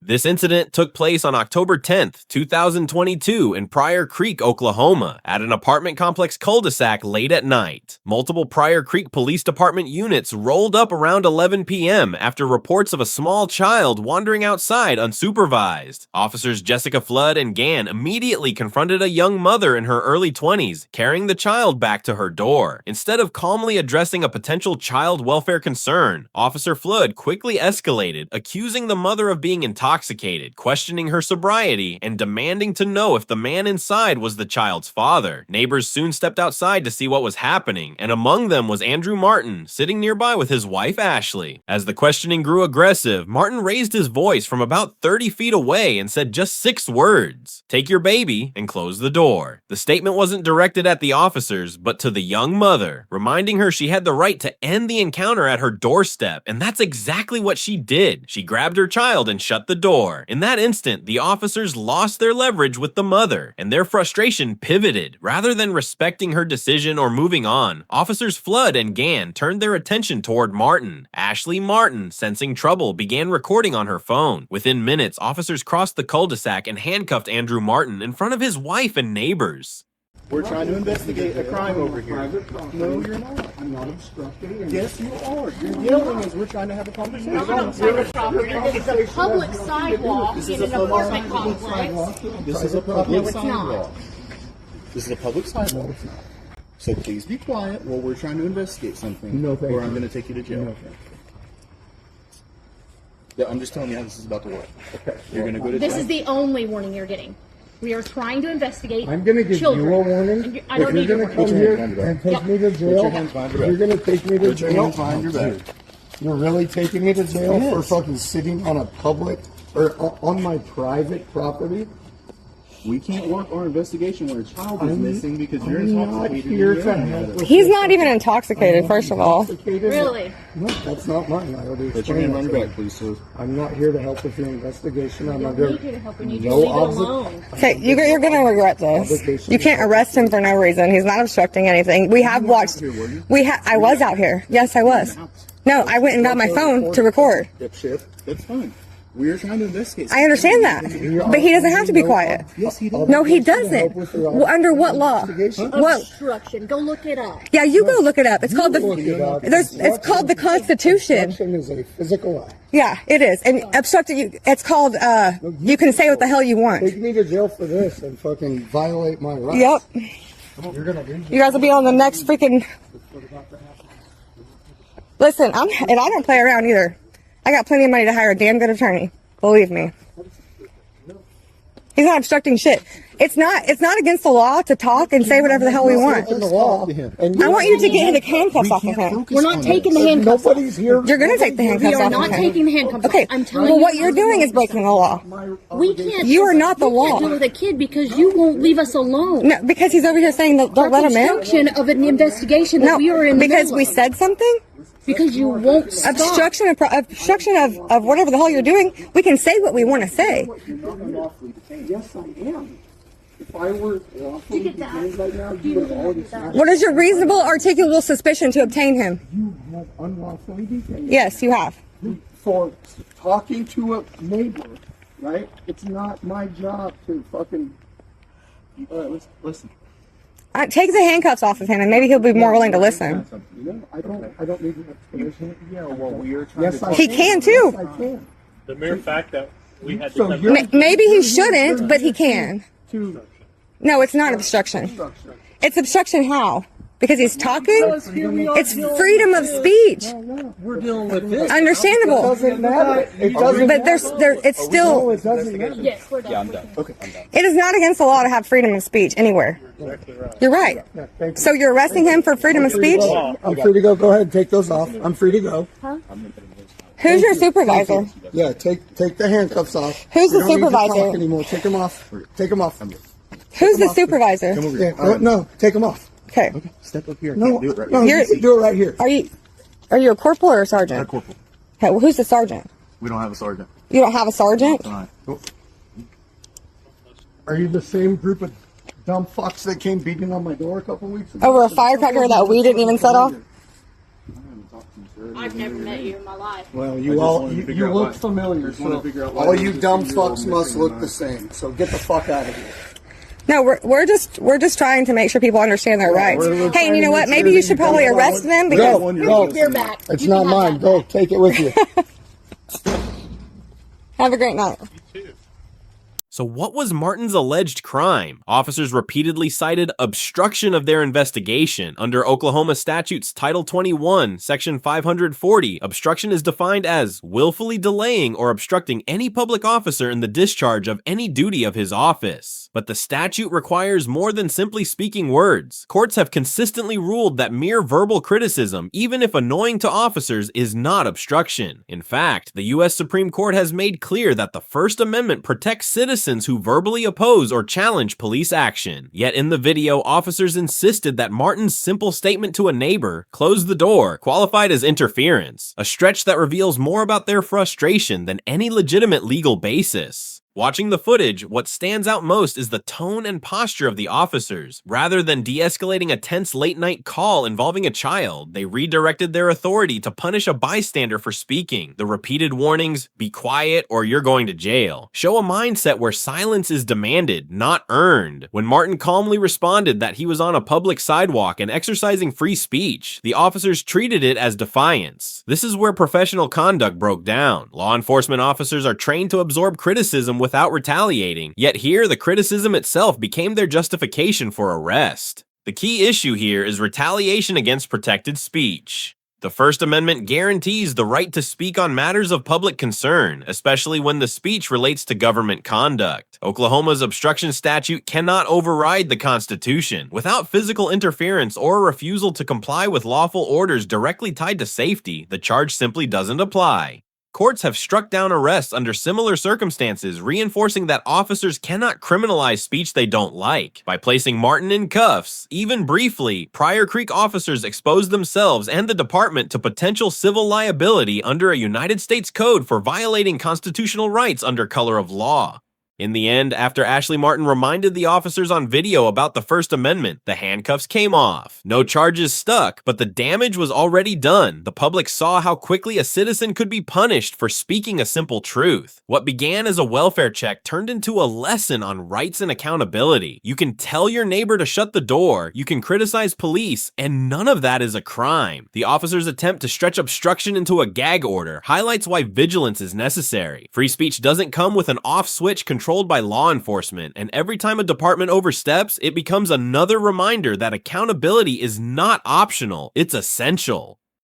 This incident took place on October 10th, 2022 in Pryor Creek, Oklahoma, at an apartment complex cul-de-sac late at night. Multiple Pryor Creek Police Department units rolled up around 11 p.m. after reports of a small child wandering outside unsupervised. Officers Jessica Flood and Gann immediately confronted a young mother in her early 20s, carrying the child back to her door. Instead of calmly addressing a potential child welfare concern, Officer Flood quickly escalated, accusing the mother of being intoxicated, questioning her sobriety, and demanding to know if the man inside was the child's father. Neighbors soon stepped outside to see what was happening, and among them was Andru Martin, sitting nearby with his wife Ashley. As the questioning grew aggressive, Martin raised his voice from about 30 feet away and said just 6 words: "Take your baby and close the door." The statement wasn't directed at the officers, but to the young mother, reminding her she had the right to end the encounter at her doorstep, and that's exactly what she did. She grabbed her child and shut the door. In that instant, the officers lost their leverage with the mother, and their frustration pivoted. Rather than respecting her decision or moving on, Officers Flood and Gann turned their attention toward Martin. Ashley Martin, sensing trouble, began recording on her phone. Within minutes, officers crossed the cul-de-sac and handcuffed Andru Martin in front of his wife and neighbors. We're trying to investigate a crime over here. No, you're not. I'm not obstructing. Yes, you are. You're yelling as we're trying to have a conversation. Not on private property. This is a public sidewalk in an apartment complex. This is a public No, it's not. sidewalk. This is a public sidewalk. So please be quiet while we're trying to investigate something. No, thank or I'm you. going to take you to jail. No, thank Yeah, I'm just telling you how this is about to work. Okay. You're going to go to jail. This is the only warning you're getting. We are trying to investigate I'm going to give children. you a warning. I don't If need you're your going to come warning. here Put your and take me to jail, your hands behind your back. you're going to take me to Put your jail. hands behind your back. You're really taking me to jail for Yes. fucking sitting on a public or on my private property? We can't work our investigation where a child is I'm- missing because you're I'm not intoxicated. here and to yelling help at us. with He's not even intoxicated, first of all. Intoxicated? Really? No, that's not mine. I already Put your explained hand on that your to back, please, sir. you. I'm not here to help with your investigation. I'm I under don't need you to help. We need you no to leave it obli- alone. Okay, you're going to regret this. You can't arrest him for no reason. He's not obstructing anything. We have watched. I was out here. Yes, I was. No, I went and got my phone to record. Dipshit. That's fine. We're trying to investigate. I understand that, but he doesn't have to be quiet. Yes, he does. No, he doesn't. Well, under what law? What? Obstruction. Go look it up. Yeah, you go look it up. It's called Look it up. It's called the Constitution. Obstruction is a physical act. Yeah, it is. And obstructing, it's called, you can say what the hell you want. Take me to jail for this and fucking violate my rights. Yep. You're gonna lose You guys will be on the next freaking. Listen, and I don't play around either. I got plenty of money to hire a damn good attorney. Believe me. He's not obstructing shit. It's not against the law to talk and say whatever the hell we want. in the law. And I want you to get the handcuffs off of him. We're not taking the handcuffs off. Nobody's here. You're going to take the We handcuffs are off not of him. taking the handcuffs Okay, off. I'm telling well, you. what you're doing is breaking the law. We can't. You are not the law. Do with a kid because you won't leave us alone. No, because he's over here saying that don't let him in. Obstruction of an investigation that No, we are in the because middle we of. said something. Because you won't stop. Obstruction of whatever the hell you're doing. We can say what we want to say. Yes, I am. If I were lawfully get that? detained right now, you would have already that? What is your reasonable, articulable suspicion to obtain him? You have unlawfully detained. Yes, you have. For talking to a neighbor, right? It's not my job to fucking. All right, listen. Take the handcuffs off of him, and maybe he'll be more willing to listen. No, I don't need your explanation. Yeah, well, we are trying Yes, to I He can too. Yes, I can. The mere fact that we had to So come you're- back. Maybe he shouldn't, but he can. To No, it's not obstruction. It's obstruction how? Because he's talking? It's freedom of speech. We're dealing with this. Understandable. doesn't matter. It doesn't. But it's No, still, it doesn't matter. Yes, we're done. Okay, I'm done. it is not against the law to have freedom of speech anywhere. You're right. Yeah, thank you. So you're arresting him for freedom of speech? I'm free to go. Go ahead, take those off. I'm free to go. Who's your supervisor? Yeah, take the handcuffs off. Who's We the don't need to talk supervisor? anymore. Take them off. Take them off. Who's the supervisor? Yeah, no, take them off. Okay. Step up here. I No, can't do it right no, now. you can do it right here. Are you a corporal or a sergeant? Corporal. Okay, well, who's the sergeant? We don't have a sergeant You don't have a sergeant? tonight. Are you the same group of dumb fucks that came beating on my door a couple weeks ago? Over a firecracker that we didn't even set off? talk to you, sir. I've never met you in my life. Well, I you just all wanted to you, figure you out look why- familiar. just wanted So to figure out why all there's you a dumb 15-year-old fucks must missing look and the not- same. So get the fuck out of here. No, we're just trying to make sure people understand their rights. we're Hey, and you trying know to what? make Maybe sure you that should you probably don't arrest follow- them Go, because go. Here's your beer back. It's You not can have mine. that Go, back. take it with you. have a great night. So what was Martin's alleged crime? Officers repeatedly cited obstruction of their investigation. Under Oklahoma statutes Title 21, Section 540, obstruction is defined as willfully delaying or obstructing any public officer in the discharge of any duty of his office. But the statute requires more than simply speaking words. Courts have consistently ruled that mere verbal criticism, even if annoying to officers, is not obstruction. In fact, the U.S. Supreme Court has made clear that the First Amendment protects citizens who verbally oppose or challenge police action. Yet in the video, officers insisted that Martin's simple statement to a neighbor, "Close the door," qualified as interference, a stretch that reveals more about their frustration than any legitimate legal basis. Watching the footage, what stands out most is the tone and posture of the officers. Rather than de-escalating a tense late-night call involving a child, they redirected their authority to punish a bystander for speaking. The repeated warnings, "Be quiet or you're going to jail," show a mindset where silence is demanded, not earned. When Martin calmly responded that he was on a public sidewalk and exercising free speech, the officers treated it as defiance. This is where professional conduct broke down. Law enforcement officers are trained to absorb criticism without retaliating, yet here the criticism itself became their justification for arrest. The key issue here is retaliation against protected speech. The First Amendment guarantees the right to speak on matters of public concern, especially when the speech relates to government conduct. Oklahoma's obstruction statute cannot override the Constitution. Without physical interference or a refusal to comply with lawful orders directly tied to safety, the charge simply doesn't apply. Courts have struck down arrests under similar circumstances, reinforcing that officers cannot criminalize speech they don't like. By placing Martin in cuffs, even briefly, Pryor Creek officers exposed themselves and the department to potential civil liability under a United States code for violating constitutional rights under color of law. In the end, after Ashley Martin reminded the officers on video about the First Amendment, the handcuffs came off. No charges stuck, but the damage was already done. The public saw how quickly a citizen could be punished for speaking a simple truth. What began as a welfare check turned into a lesson on rights and accountability. You can tell your neighbor to shut the door, you can criticize police, and none of that is a crime. The officers' attempt to stretch obstruction into a gag order highlights why vigilance is necessary. Free speech doesn't come with an off switch controlled by law enforcement, and every time a department oversteps, it becomes another reminder that accountability is not optional, it's essential.